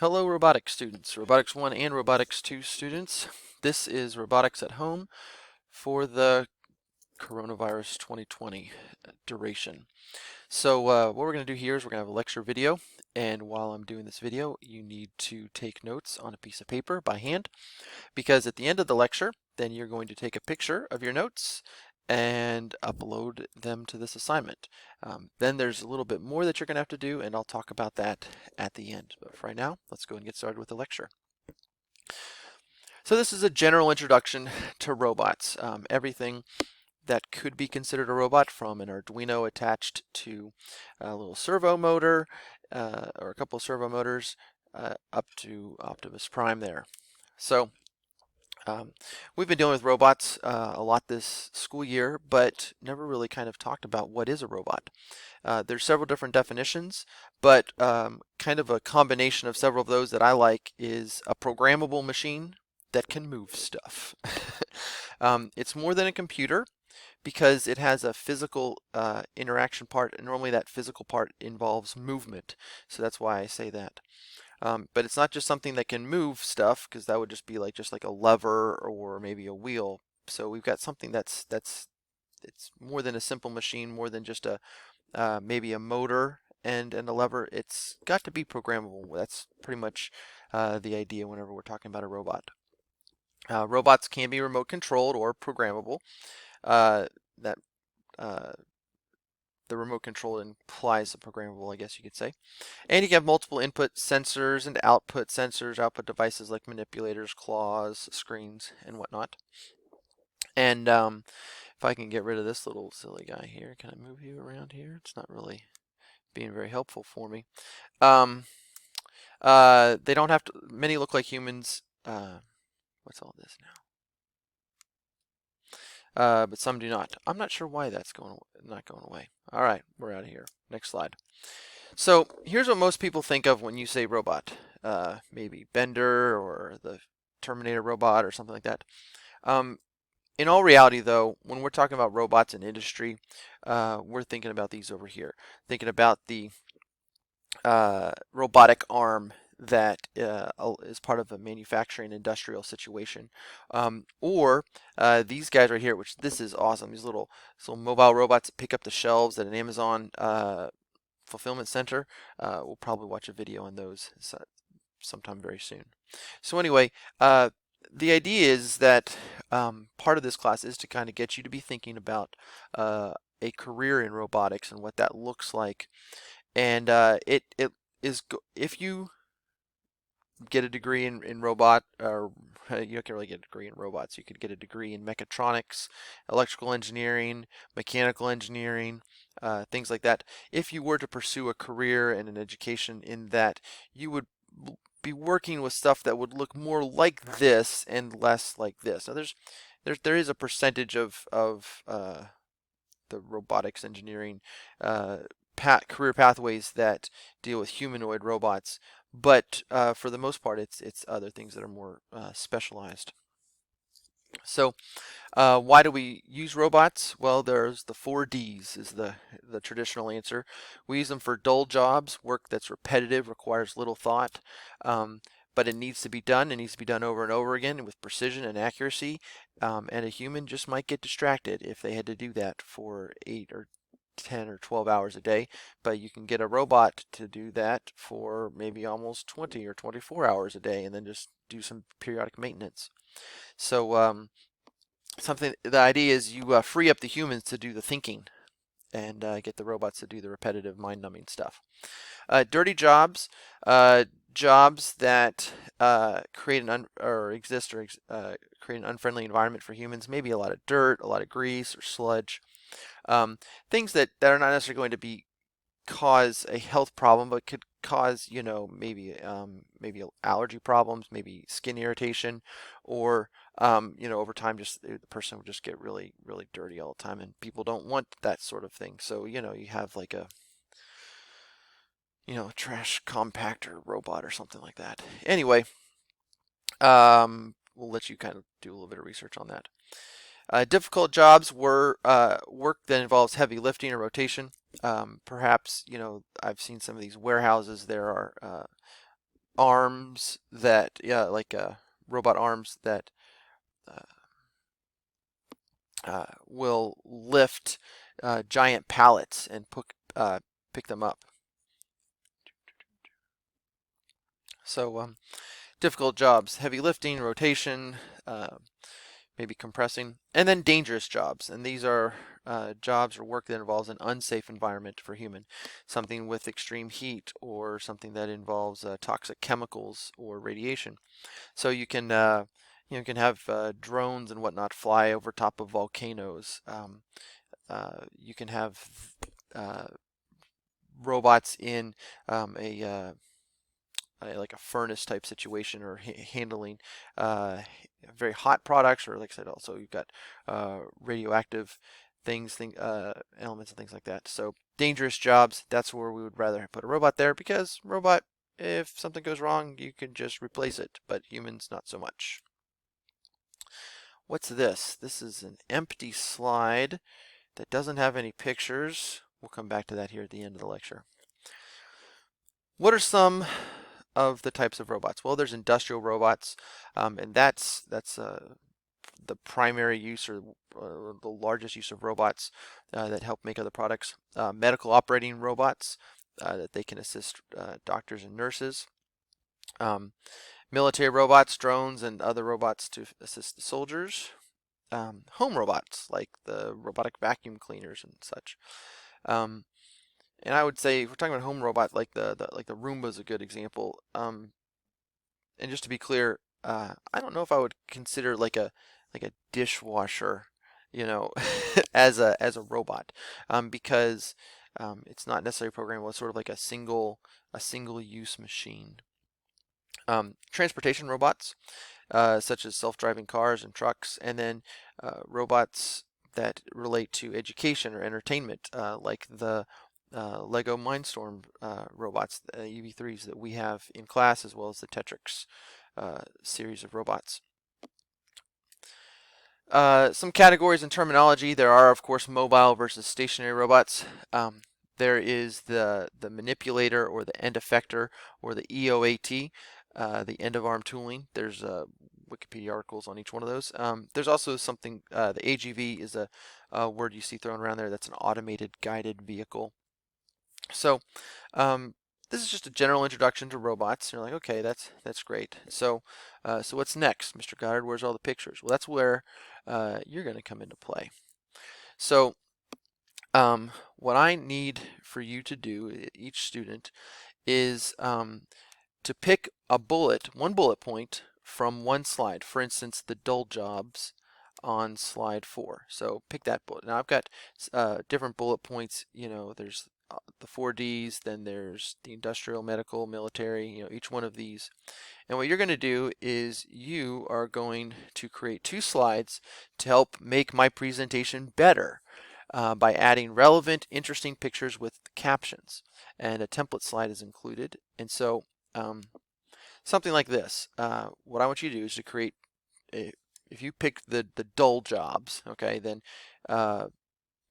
Hello Robotics students, Robotics 1 and Robotics 2 students. This is Robotics at Home for the coronavirus 2020 duration. So what we're going to do here is we're going to have a lecture video, and while I'm doing this video you need to take notes on a piece of paper by hand, because at the end of the lecture then you're going to take a picture of your notes and upload them to this assignment. Then there's a little bit more that you're going to have to do, and I'll talk about that at the end. But for right now, let's go and get started with the lecture. So this is a general introduction to robots. Everything that could be considered a robot, from an Arduino attached to a little servo motor or a couple of servo motors up to Optimus Prime there. So we've been dealing with robots a lot this school year, but never really kind of talked about what is a robot. There's several different definitions, but kind of a combination of several of those that I like is a programmable machine that can move stuff. It's more than a computer because it has a physical interaction part, and normally that physical part involves movement. So that's why I say that. But it's not just something that can move stuff, because that would just be like a lever or maybe a wheel. So we've got something that's it's more than a simple machine, more than just a maybe a motor and a lever. It's got to be programmable. That's pretty much the idea whenever we're talking about a robot. Robots can be remote controlled or programmable. That the remote control implies the programmable, I guess you could say. And you can have multiple input sensors and output sensors, output devices like manipulators, claws, screens, and whatnot. And if I can get rid of this little silly guy here, can I move you around here? It's not really being very helpful for me. They don't have to, many look like humans. What's all this now? But some do not. I'm not sure why that's not going away. All right, we're out of here. Next slide. So here's what most people think of when you say robot. Maybe Bender or the Terminator robot or something like that. In all reality, though, when we're talking about robots in industry, we're thinking about these over here. Thinking about the robotic arm that is part of a manufacturing industrial situation, or these guys right here, which this is awesome. These little mobile robots that pick up the shelves at an Amazon fulfillment center. We'll probably watch a video on those sometime very soon. So anyway, the idea is that part of this class is to kind of get you to be thinking about a career in robotics and what that looks like. And it is, if you get a degree in robot, or you can't really get a degree in robots. You could get a degree in mechatronics, electrical engineering, mechanical engineering, things like that. If you were to pursue a career and an education in that, you would be working with stuff that would look more like this and less like this. Now, there is a percentage of the robotics engineering career pathways that deal with humanoid robots, but for the most part, it's other things that are more specialized. So why do we use robots? Well, there's the 4Ds is the traditional answer. We use them for dull jobs, work that's repetitive, requires little thought, but it needs to be done. It needs to be done over and over again with precision and accuracy. And a human just might get distracted if they had to do that for 8 or 10 or 12 hours a day, but you can get a robot to do that for maybe almost 20 or 24 hours a day, and then just do some periodic maintenance. So the idea is you free up the humans to do the thinking and get the robots to do the repetitive, mind-numbing stuff. Dirty jobs, jobs that create create an unfriendly environment for humans. Maybe a lot of dirt, a lot of grease or sludge. Things that are not necessarily going to cause a health problem, but could cause, maybe allergy problems, maybe skin irritation, or over time, just the person would just get really, really dirty all the time, and people don't want that sort of thing. So you have like a trash compactor robot or something like that. Anyway, we'll let you kind of do a little bit of research on that. Difficult jobs were work that involves heavy lifting or rotation. Perhaps, I've seen some of these warehouses. There are arms that, yeah, like robot arms that uh, will lift giant pallets and pick them up. So difficult jobs: heavy lifting, rotation, maybe compressing, and then dangerous jobs. And these are jobs or work that involves an unsafe environment for human, something with extreme heat or something that involves toxic chemicals or radiation. So you can have drones and whatnot fly over top of volcanoes. You can have uh, robots in like a furnace type situation, or handling uh, very hot products, or like I said, also you've got radioactive elements and things like that. So dangerous jobs, that's where we would rather put a robot there, because robot, if something goes wrong, you can just replace it, but humans not so much. What's this? This is an empty slide that doesn't have any pictures. We'll come back to that here at the end of the lecture. What are some of the types of robots? Well, there's industrial robots, and that's the primary use, or the largest use of robots that help make other products. Medical operating robots that they can assist doctors and nurses. Military robots, drones, and other robots to assist the soldiers. Home robots like the robotic vacuum cleaners and such. Um, and I would say, if we're talking about home robot, like the Roomba is a good example. And just to be clear, I don't know if I would consider like a dishwasher, you know, as a robot, because it's not necessarily programmable. It's sort of like a single use machine. Transportation robots, such as self-driving cars and trucks, and then robots that relate to education or entertainment, like the Lego Mindstorm robots, UV3s that we have in class, as well as the Tetrix series of robots. Some categories and terminology. There are, of course, mobile versus stationary robots. There is the manipulator, or the end effector, or the EOAT, the end of arm tooling. There's Wikipedia articles on each one of those. There's also something, the AGV is a word you see thrown around there. That's an automated guided vehicle. So um, this is just a general introduction to robots. You're like, okay, that's great. So so what's next, Mr. Goddard? Where's all the pictures? Well, that's where you're going to come into play. So what I need for you to do, each student, is to pick one bullet point from one slide. For instance, the dull jobs on slide 4. So pick that bullet. Now I've got different bullet points. You know, there's the 4Ds, then there's the industrial, medical, military, you know, each one of these. And what you're going to do is you are going to create 2 slides to help make my presentation better by adding relevant, interesting pictures with captions. And a template slide is included. And so something like this. What I want you to do is to create if you pick the dull jobs, okay, then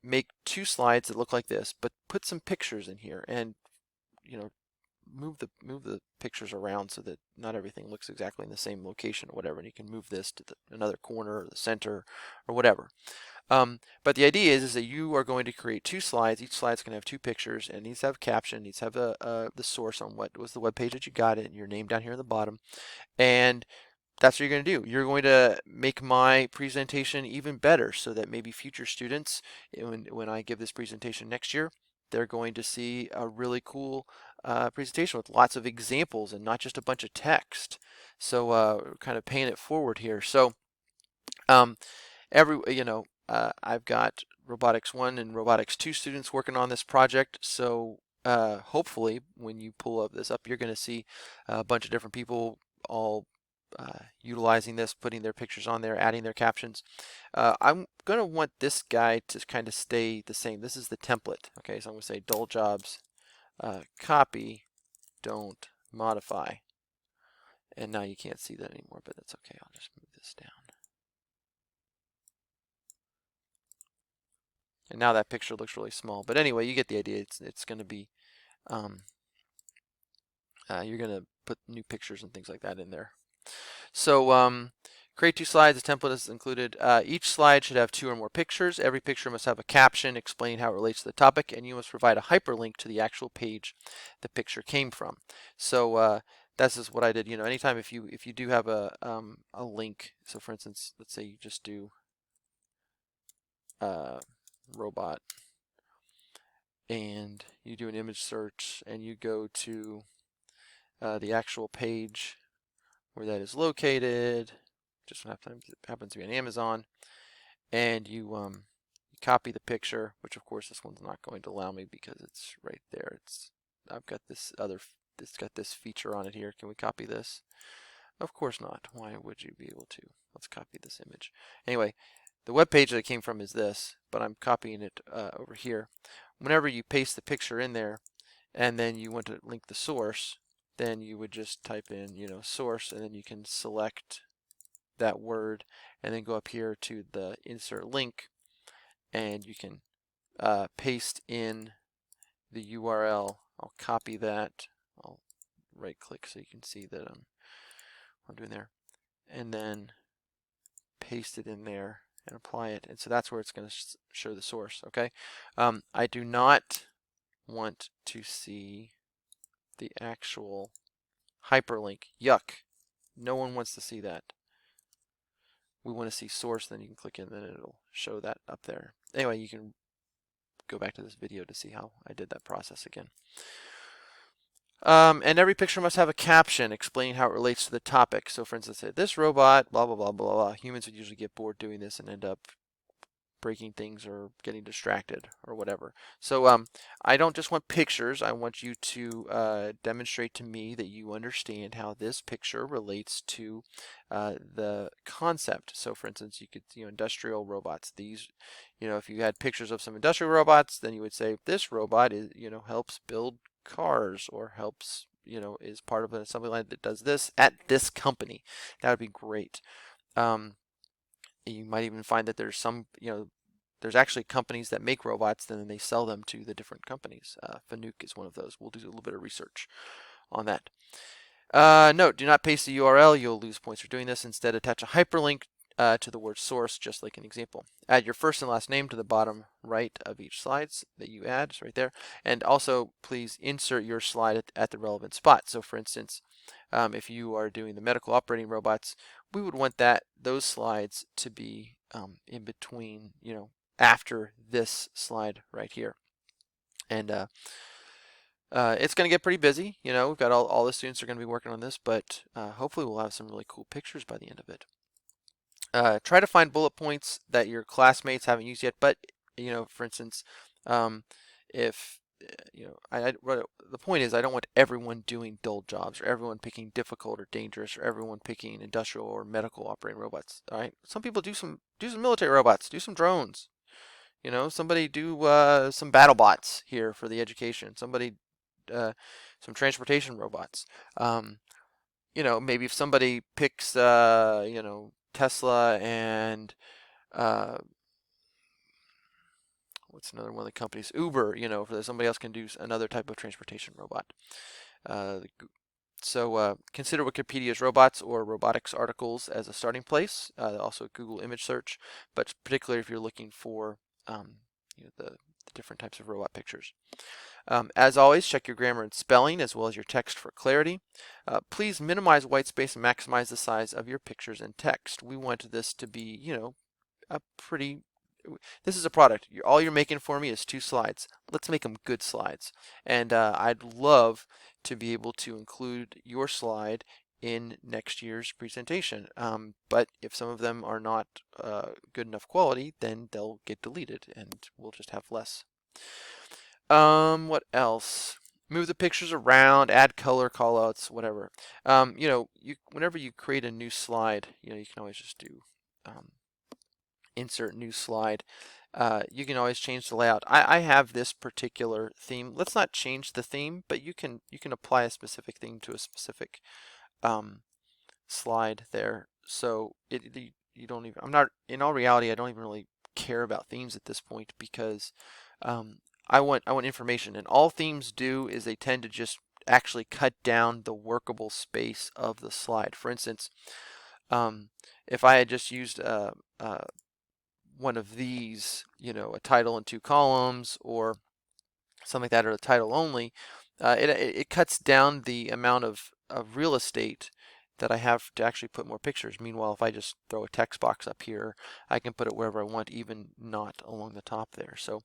make 2 slides that look like this, but put some pictures in here, and you know, move the pictures around so that not everything looks exactly in the same location or whatever, and you can move this to another corner or the center or whatever. But the idea is that you are going to create 2 slides. Each slide's going to have 2 pictures, and needs to have a caption, needs to have the source on what was the web page that you got it, and your name down here in the bottom. And that's what you're going to do. You're going to make my presentation even better, so that maybe future students, when I give this presentation next year, they're going to see a really cool presentation with lots of examples and not just a bunch of text. So kind of paying it forward here. So I've got Robotics 1 and Robotics 2 students working on this project. So hopefully when you pull up this up, you're going to see a bunch of different people all utilizing this, putting their pictures on there, adding their captions. I'm going to want this guy to kind of stay the same. This is the template. Okay, so I'm going to say dull jobs, copy, don't modify. And now you can't see that anymore, but that's okay. I'll just move this down. And now that picture looks really small. But anyway, you get the idea. It's going to be, you're going to put new pictures and things like that in there. So create 2 slides. The template is included. Each slide should have 2 or more pictures. Every picture must have a caption explaining how it relates to the topic, and you must provide a hyperlink to the actual page the picture came from. So this is what I did. Anytime if you do have a link. So for instance, let's say you just do robot, and you do an image search, and you go to the actual page where that is located. Just happens to be on Amazon, and you copy the picture, which of course this one's not going to allow me because it's right there. I've got it's got this feature on it here. Can we copy this? Of course not. Why would you be able to? Let's copy this image. Anyway, the web page that it came from is this, but I'm copying it over here. Whenever you paste the picture in there, and then you want to link the source, then you would just type in, source, and then you can select that word, and then go up here to the insert link, and you can paste in the URL. I'll copy that. I'll right click so you can see that what I'm doing there, and then paste it in there and apply it. And so that's where it's going to show the source. Okay. I do not want to see the actual hyperlink. Yuck. No one wants to see that. We want to see source, then you can click it, and then it'll show that up there. Anyway, you can go back to this video to see how I did that process again. And every picture must have a caption explaining how it relates to the topic. So for instance, say this robot, blah, blah, blah, blah, blah. Humans would usually get bored doing this and end up breaking things or getting distracted or whatever. So I don't just want pictures. I want you to demonstrate to me that you understand how this picture relates to the concept. So for instance, you could, industrial robots. These, if you had pictures of some industrial robots, then you would say this robot is, helps build cars, or helps, is part of an assembly line that does this at this company. That would be great. You might even find that there's some, there's actually companies that make robots, and then they sell them to the different companies. Fanuc is one of those. We'll do a little bit of research on that. Note, do not paste the URL. You'll lose points for doing this. Instead, attach a hyperlink to the word source, just like an example. Add your first and last name to the bottom right of each slide that you add. It's right there. And also, please insert your slide at the relevant spot. So for instance, if you are doing the medical operating robots, we would want those slides to be in between, after this slide right here. And it's going to get pretty busy. We've got all the students are going to be working on this, but hopefully we'll have some really cool pictures by the end of it. Try to find bullet points that your classmates haven't used yet, but for instance, if the point is, I don't want everyone doing dull jobs, or everyone picking difficult or dangerous, or everyone picking industrial or medical operating robots. All right, some people do some military robots, do some drones. Somebody do some battle bots here for the education. Somebody some transportation robots. Maybe if somebody picks Tesla and what's another one of the companies? Uber, for somebody else can do another type of transportation robot. So consider Wikipedia's robots or robotics articles as a starting place. Also Google image search, but particularly if you're looking for the different types of robot pictures. As always, check your grammar and spelling as well as your text for clarity. Please minimize white space and maximize the size of your pictures and text. We want this to be, this is a product. All you're making for me is 2 slides. Let's make them good slides. And I'd love to be able to include your slide in next year's presentation. But if some of them are not good enough quality, then they'll get deleted and we'll just have less. What else? Move the pictures around, add color callouts, whatever. Whenever you create a new slide, you can always just do insert new slide. You can always change the layout. I have this particular theme. Let's not change the theme, but you can apply a specific theme to a specific slide there. So you don't even. In all reality, I don't even really care about themes at this point because I want information, and all themes do is they tend to just actually cut down the workable space of the slide. For instance, um, if I had just used one of these, a title and 2 columns or something like that, or the title only, it cuts down the amount of real estate that I have to actually put more pictures. Meanwhile, if I just throw a text box up here, I can put it wherever I want, even not along the top there. So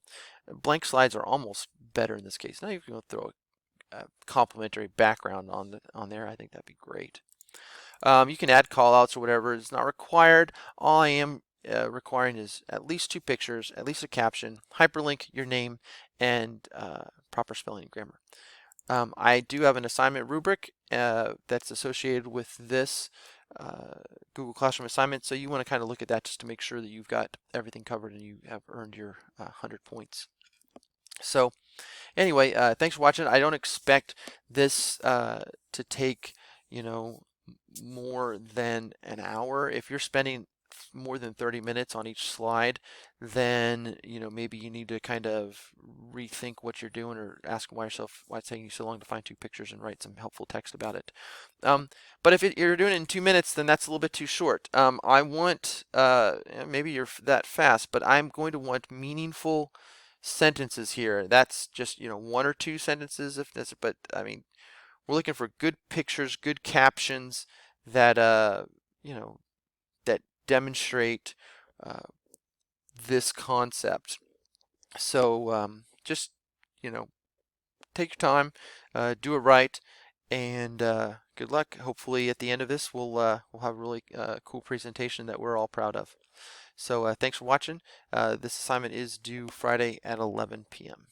blank slides are almost better in this case. Now you can throw a complementary background on there. I think that'd be great. You can add callouts or whatever. It's not required. All I am requiring is at least 2 pictures, at least a caption, hyperlink, your name, and proper spelling and grammar. I do have an assignment rubric that's associated with this Google Classroom assignment, so you want to kind of look at that just to make sure that you've got everything covered and you have earned your 100 points. So anyway, thanks for watching. I don't expect this to take, more than an hour. If you're spending more than 30 minutes on each slide, then maybe you need to kind of rethink what you're doing, or ask yourself why it's taking you so long to find 2 pictures and write some helpful text about it. But if you're doing it in 2 minutes, then that's a little bit too short. I want maybe you're that fast, but I'm going to want meaningful sentences here. That's just 1 or 2 sentences, if that's, but I mean, we're looking for good pictures, good captions that that demonstrate this concept. So just take your time, do it right, and good luck. Hopefully, at the end of this, we'll have a really cool presentation that we're all proud of. So thanks for watching. This assignment is due Friday at 11 p.m.